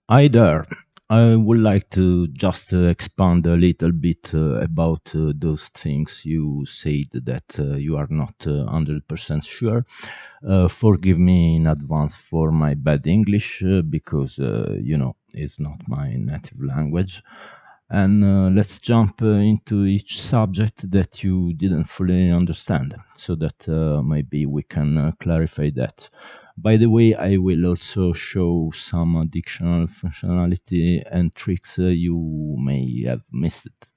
Hi there. I would like to just expand a little bit about those things you said that you are not 100% sure. Forgive me in advance for my bad English because, it's not my native language. And let's jump into each subject that you didn't fully understand so that maybe we can clarify that. By the way, I will also show some dictionary functionality and tricks you may have missed.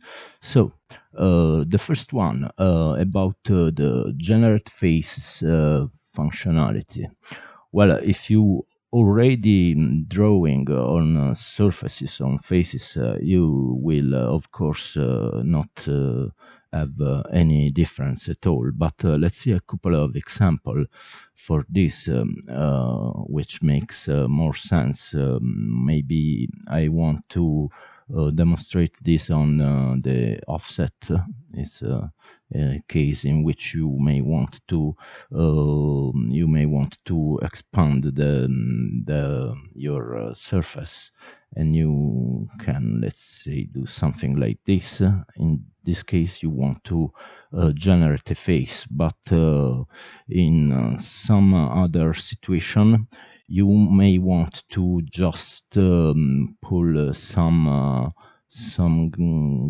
So, the first one about the generate faces functionality. Well, if you already drawing on surfaces, on faces, you will, of course, not have any difference at all. But let's see a couple of example for this, which makes more sense. Maybe I want to demonstrate this on the offset. It's a case in which you may want to expand the your surface, and you can, let's say, do something like this. In this case, you want to generate a face, but in some other situation, you may want to just pull some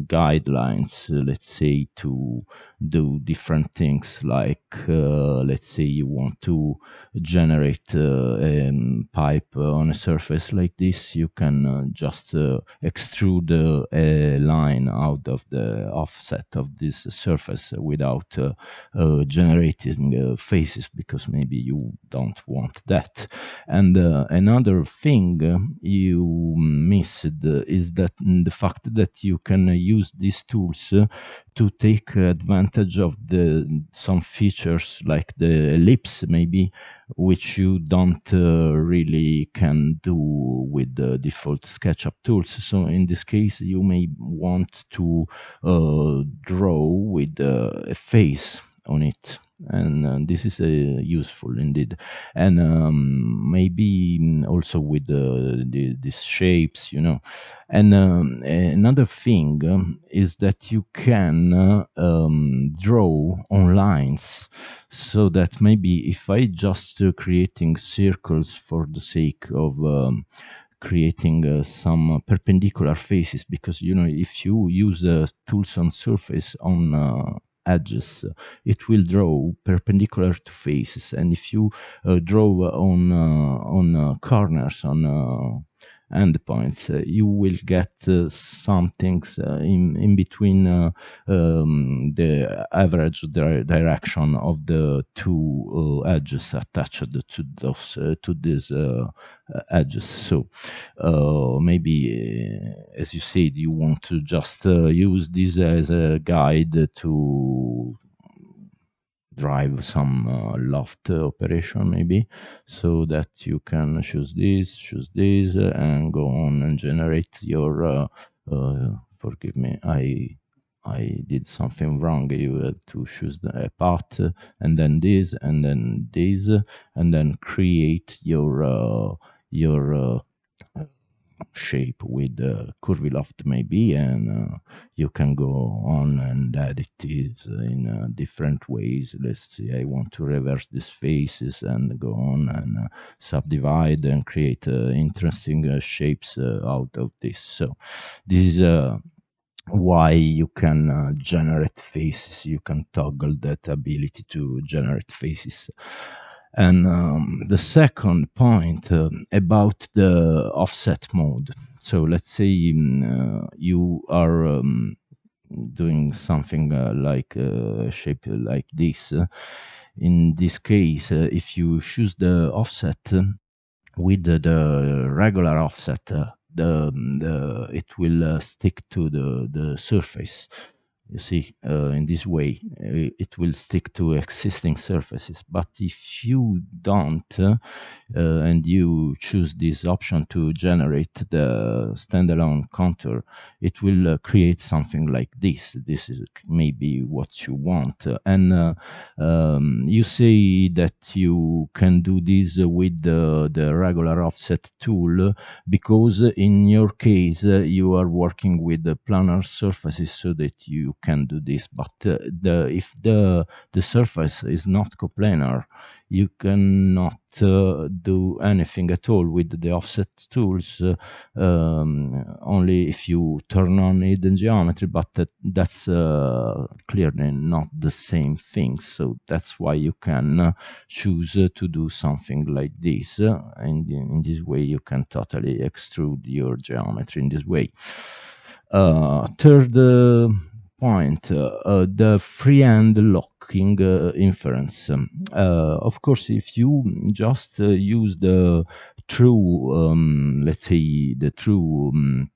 guidelines, let's say, to do different things, like let's say you want to generate a pipe on a surface like this. You can just extrude a line out of the offset of this surface without generating faces, because maybe you don't want that. And another thing you missed is that the fact that you can use these tools to take advantage of the some features like the ellipse, maybe, which you don't really can do with the default SketchUp tools. So in this case, you may want to draw with a face on it, and this is useful indeed. And maybe also with these shapes, and another thing is that you can draw on lines, so that maybe if I just creating circles for the sake of creating some perpendicular faces, because if you use tools on surface on edges, it will draw perpendicular to faces, and if you draw on corners, on endpoints, you will get some things in between the average direction of the two edges attached to those to these edges. So maybe, as you said, you want to just use this as a guide to drive some loft operation, maybe, so that you can choose this, and go on and generate your forgive me, I did something wrong. You have to choose a path, and then this, and then this, and then create your shape with curvy loft, maybe, and you can go on and edit it in different ways. Let's see, I want to reverse these faces and go on and subdivide and create interesting shapes out of this. So this is why you can generate faces. You can toggle that ability to generate faces. And the second point about the offset mode. So let's say you are doing something like a shape like this. In this case, if you choose the offset with the regular offset, it will stick to the surface. You see, in this way, it will stick to existing surfaces. But if you don't, and you choose this option to generate the standalone contour, it will create something like this. This is maybe what you want. You say that you can do this with the regular offset tool, because in your case you are working with the planar surfaces, so that you can do this. But if the surface is not coplanar, you cannot do anything at all with the offset tools, only if you turn on hidden geometry, but that's clearly not the same thing. So that's why you can choose to do something like this, and in this way you can totally extrude your geometry in this way. Third point, the freehand locking inference. Of course, if you just use the true, let's say, the true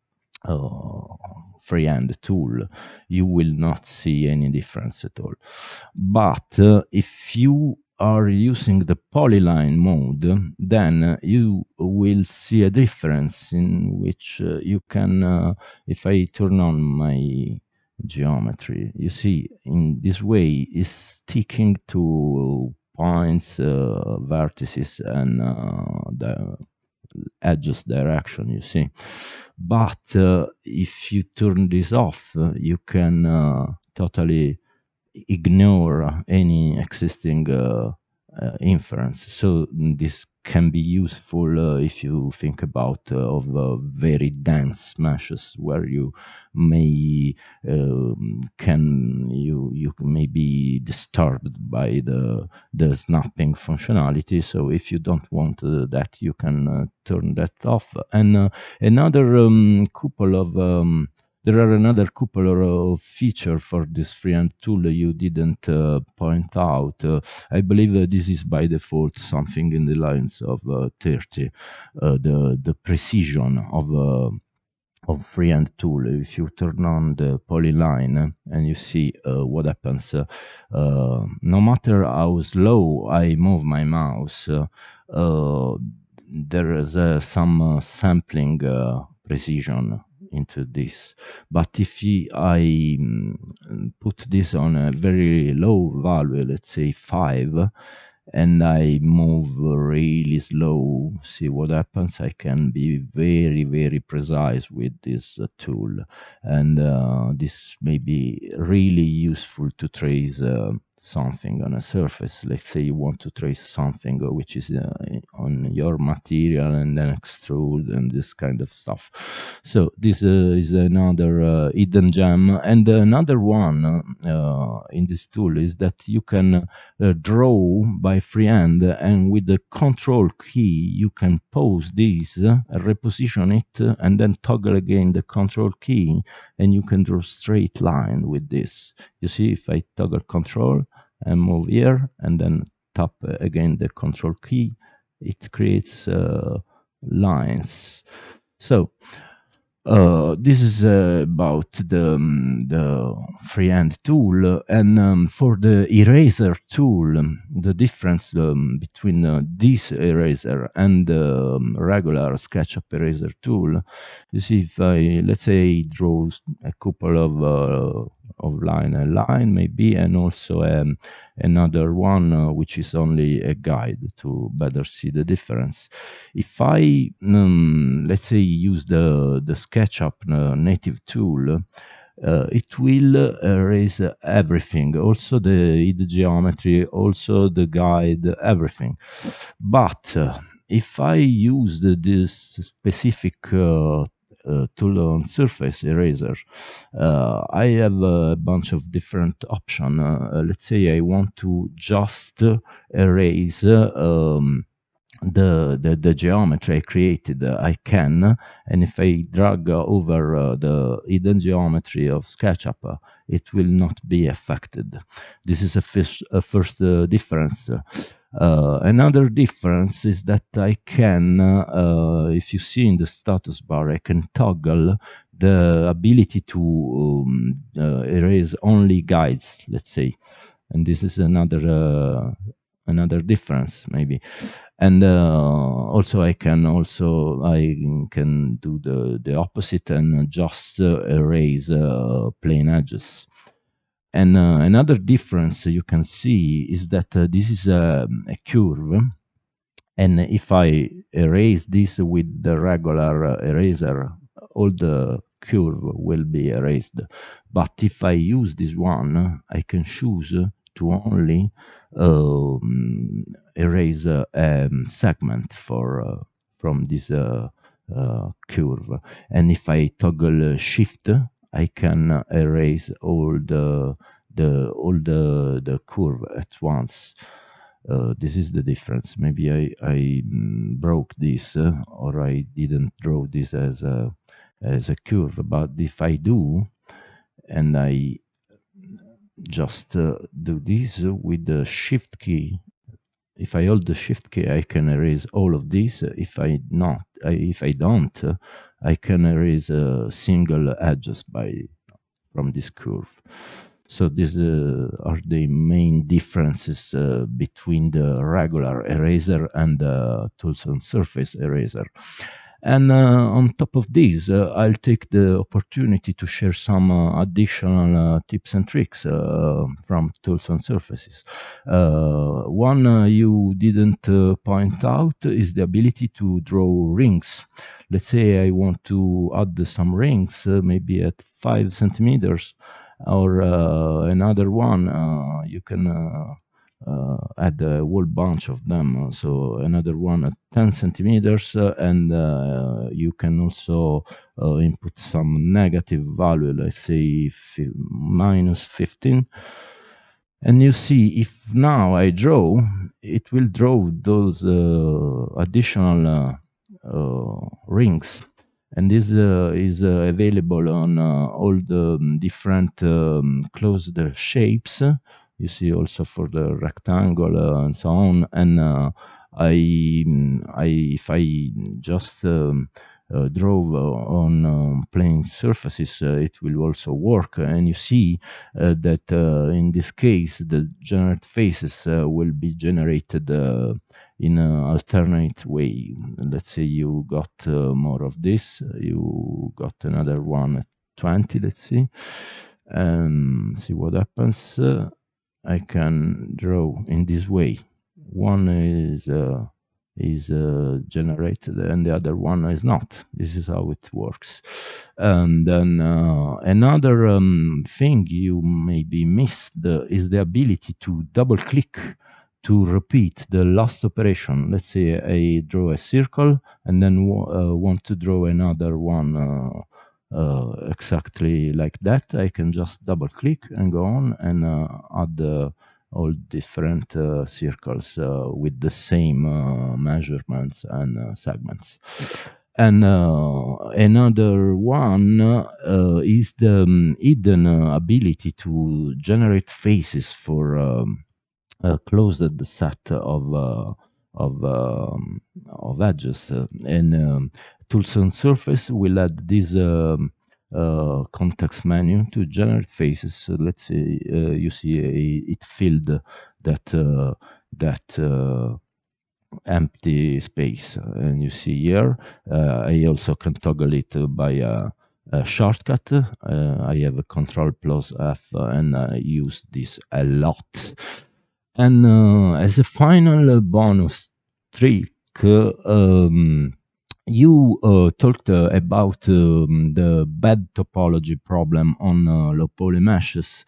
freehand tool, you will not see any difference at all. But if you are using the polyline mode, then you will see a difference, in which you can, if I turn on my geometry, you see in this way is sticking to points, vertices, and the edges direction, you see. But if you turn this off, you can totally ignore any existing inference. So this can be useful if you think about of very dense meshes, where you may you may be disturbed by the snapping functionality. So if you don't want that, you can turn that off. And another couple of there are another couple of features for this freehand tool you didn't point out. I believe this is by default something in the lines of 30. The precision of freehand tool. If you turn on the polyline and you see what happens, no matter how slow I move my mouse, there is some sampling precision into this. But if I put this on a very low value, let's say 5, and I move really slow, see what happens. I can be very, very precise with this tool, and this may be really useful to trace something on a surface. Let's say you want to trace something which is on your material, and then extrude and this kind of stuff. So this is another hidden gem. And another one in this tool is that you can draw by freehand, and with the control key you can pause this, reposition it, and then toggle again the control key, and you can draw straight line with this. You see, if I toggle control and move here, and then tap again the control key, it creates lines. So this is about the freehand tool. And for the eraser tool, the difference between this eraser and the regular SketchUp eraser tool, you see, if I, let's say, draw a couple of line maybe, and also another one which is only a guide to better see the difference. If I let's say use the SketchUp native tool, it will erase everything, also the hidden geometry, also the guide, everything. But if I use this specific tool on surface eraser, I have a bunch of different options. Let's say I want to just erase the geometry I created. I can, and if I drag over the hidden geometry of SketchUp, it will not be affected. This is a first difference. Another difference is that I can, if you see in the status bar, I can toggle the ability to erase only guides, let's say. And this is another difference maybe. And also I can do the opposite and just erase plain edges. And another difference you can see is that this is a curve, and if I erase this with the regular eraser, all the curve will be erased. But if I use this one, I can choose to only erase a segment from this curve. And if I toggle shift, I can erase all the curve at once. This is the difference. Maybe I broke this, or I didn't draw this as a curve. But if I do, and I just do this with the shift key, if I hold the shift key, I can erase all of this. If I don't, I can erase single edges from this curve. So these are the main differences between the regular eraser and the tools on surface eraser. And on top of this, I'll take the opportunity to share some additional tips and tricks from tools on surfaces. One you didn't point out is the ability to draw rings. Let's say I want to add some rings, maybe at 5 centimeters, or another one, you can add a whole bunch of them. So another one at 10 centimeters, and you can also input some negative value, let's say minus 15. And you see, if now I draw, it will draw those additional rings. And this is available on all the different closed shapes. You see also for the rectangle and so on. And if I just draw on plane surfaces, it will also work. And you see that in this case, the generate faces will be generated in an alternate way. Let's say you got more of this, you got another one at 20, let's see, and see what happens. I can draw in this way. One is generated and the other one is not. This is how it works. And then another thing you maybe missed is the ability to double click to repeat the last operation. Let's say I draw a circle and then want to draw another one exactly like that. I can just double click and go on and add all different circles with the same measurements and segments. And another one is the hidden ability to generate faces for closed set of edges. And tools on surface will add this context menu to generate faces. So let's say you see it filled that empty space, and you see here I also can toggle it by a shortcut. I have a Control plus F, and I use this a lot. And as a final bonus trick, you talked about the bad topology problem on low poly meshes.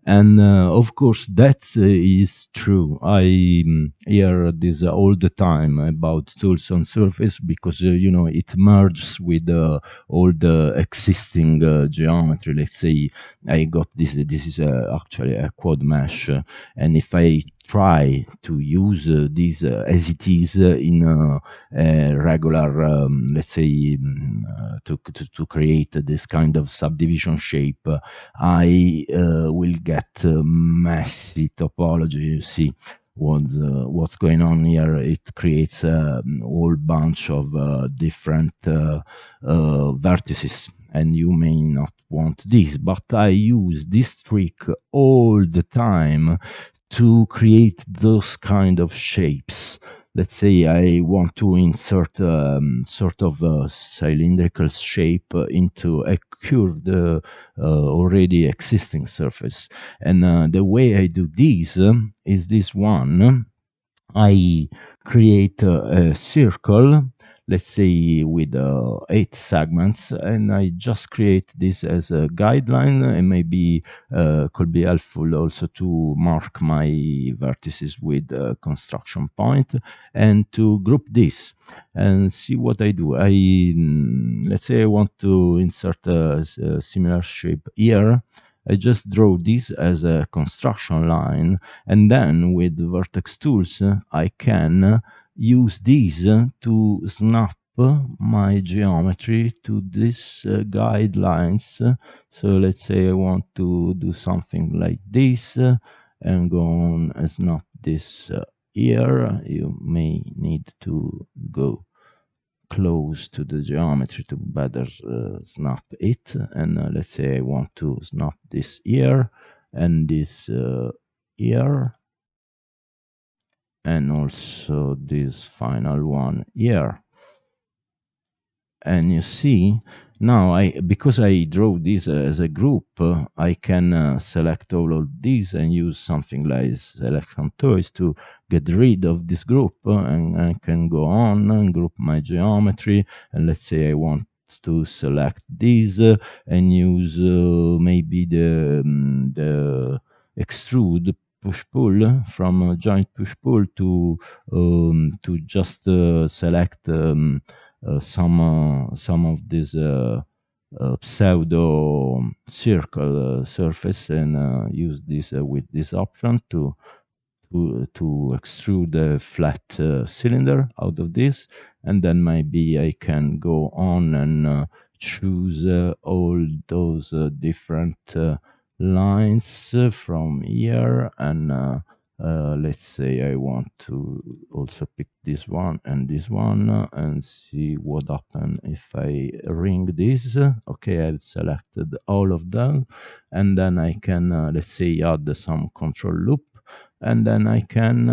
And of course, that is true. I hear this all the time about tools on surface because, it merges with all the existing geometry. Let's say I got this is actually a quad mesh. And if I try to use this as it is in a regular, let's say, to create this kind of subdivision shape, I will get messy topology, you see. what's going on here. It creates a whole bunch of different vertices, and you may not want this, but I use this trick all the time to create those kind of shapes. Let's say I want to insert sort of a cylindrical shape into a curved already existing surface. And the way I do this is this one. I create a circle, let's say with 8 segments, and I just create this as a guideline, and maybe could be helpful also to mark my vertices with a construction point and to group this and see what I do. Let's say I want to insert a similar shape here. I just draw this as a construction line, and then with the vertex tools I can use these to snap my geometry to these guidelines. So let's say I want to do something like this and go on and snap this here. You may need to go close to the geometry to better snap it. And let's say I want to snap this here and this here, and also this final one here. And you see now, because I draw this as a group, I can select all of these and use something like selection toys to get rid of this group, and I can go on and group my geometry. And let's say I want to select these and use maybe the extrude push pull from joint push pull to just select some of this pseudo circle surface, and use this with this option to extrude a flat cylinder out of this. And then maybe I can go on and choose all those different lines from here, and let's say I want to also pick this one and see what happens if I ring this. Okay, I've selected all of them, and then I can let's say add some control loop, and then I can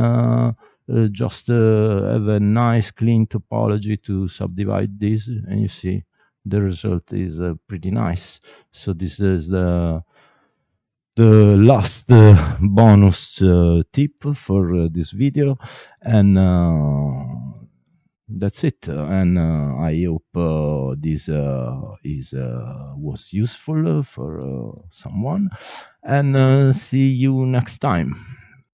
just have a nice clean topology to subdivide this, and you see the result is pretty nice. So this is the last bonus tip for this video, and that's it. And I hope this is was useful for someone, and see you next time.